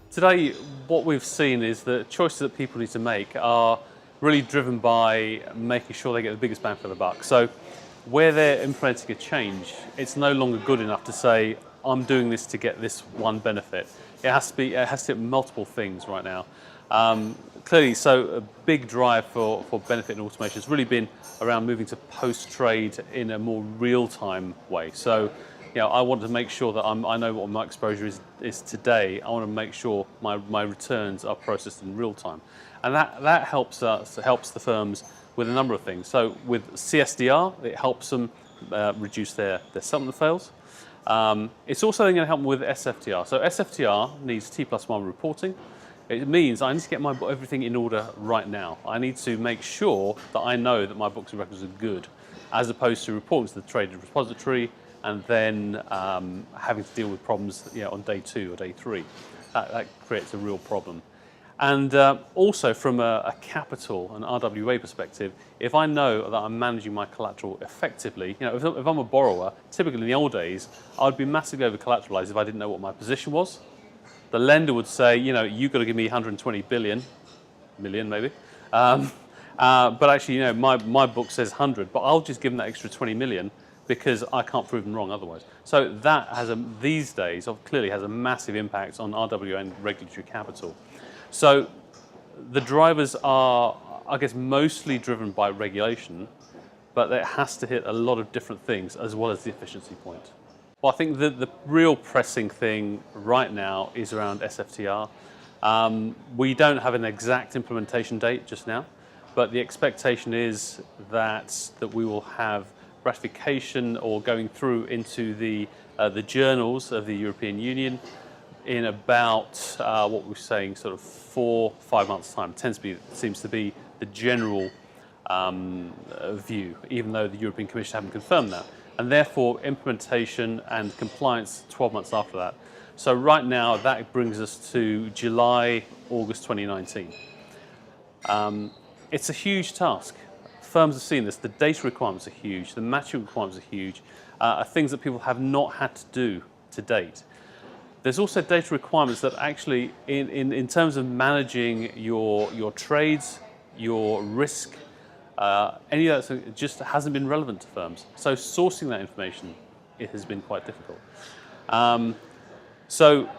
Today, what we've seen is the choices that people need to make are really driven by making sure they get the biggest bang for the buck. So where they're implementing a change, it's no longer good enough to say, I'm doing this to get this one benefit. It has to hit multiple things right now. Clearly, so a big drive for benefit and automation has really been around moving to post-trade in a more real-time way. So, I want to make sure that I know what my exposure is today. I want to make sure my returns are processed in real time. And that helps the firms with a number of things. So with CSDR, it helps them reduce their settlement fails. It's also going to help them with SFTR. So SFTR needs T+1 reporting. It means I need to get everything in order right now. I need to make sure that I know that my books and records are good, as opposed to reporting to the traded repository and then having to deal with problems on day 2 or day 3. That creates a real problem. And also from a capital and RWA perspective, if I know that I'm managing my collateral effectively, if I'm a borrower, typically in the old days, I'd be massively over-collateralized if I didn't know what my position was. The lender would say, you've got to give me 120 million maybe. But actually, my book says 100, but I'll just give them that extra 20 million because I can't prove them wrong otherwise. So that these days clearly has a massive impact on RWA and regulatory capital. So the drivers are, I guess, mostly driven by regulation, but it has to hit a lot of different things as well as the efficiency point. Well, I think the real pressing thing right now is around SFTR. We don't have an exact implementation date just now, but the expectation is that we will have ratification or going through into the journals of the European Union in about what we're saying, sort of 4-5 months' time. Seems to be the general view, even though the European Commission haven't confirmed that, and therefore implementation and compliance 12 months after that. So right now that brings us to July, August 2019. It's a huge task. Firms have seen this. The data requirements are huge. The matching requirements are huge. Are things that people have not had to do to date. There's also data requirements that actually, in terms of managing your trades, your risk, any of that just hasn't been relevant to firms. So sourcing that information, it has been quite difficult. So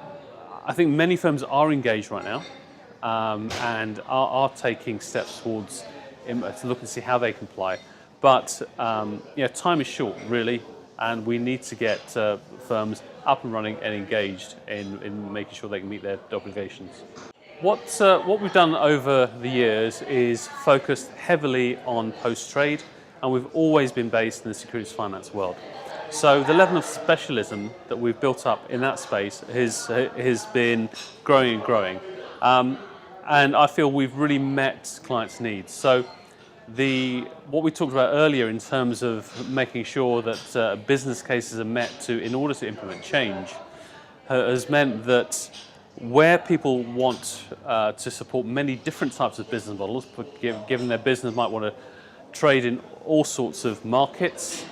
I think many firms are engaged right now and are taking steps towards to look and see how they comply. But time is short, really, and we need to get firms up and running and engaged in making sure they can meet their obligations. What we've done over the years is focused heavily on post-trade, and we've always been based in the securities finance world. So the level of specialism that we've built up in that space has been growing and growing. And I feel we've really met clients' needs. So what we talked about earlier in terms of making sure that business cases are met in order to implement change has meant that where people want to support many different types of business models, given their business might want to trade in all sorts of markets,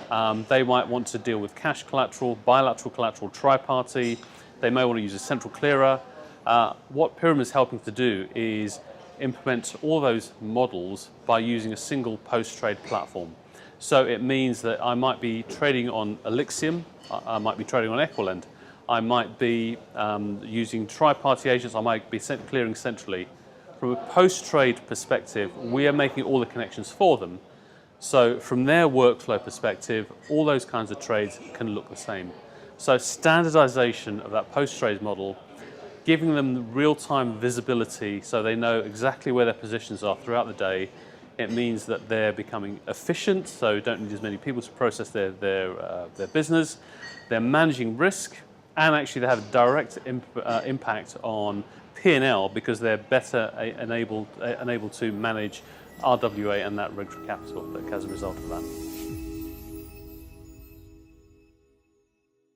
they might want to deal with cash collateral, bilateral collateral, tri-party, they may want to use a central clearer. What Pirum is helping to do is implement all those models by using a single post-trade platform. So it means that I might be trading on Elixium, I might be trading on Equilend, I might be using tri-party agents, I might be clearing centrally. From a post-trade perspective, we are making all the connections for them. So from their workflow perspective, all those kinds of trades can look the same. So standardization of that post-trade model, giving them real-time visibility so they know exactly where their positions are throughout the day. It means that they're becoming efficient, so don't need as many people to process their business. They're managing risk, and actually they have a direct impact on P&L because they're better enabled to manage RWA and that regulatory capital as a result of that.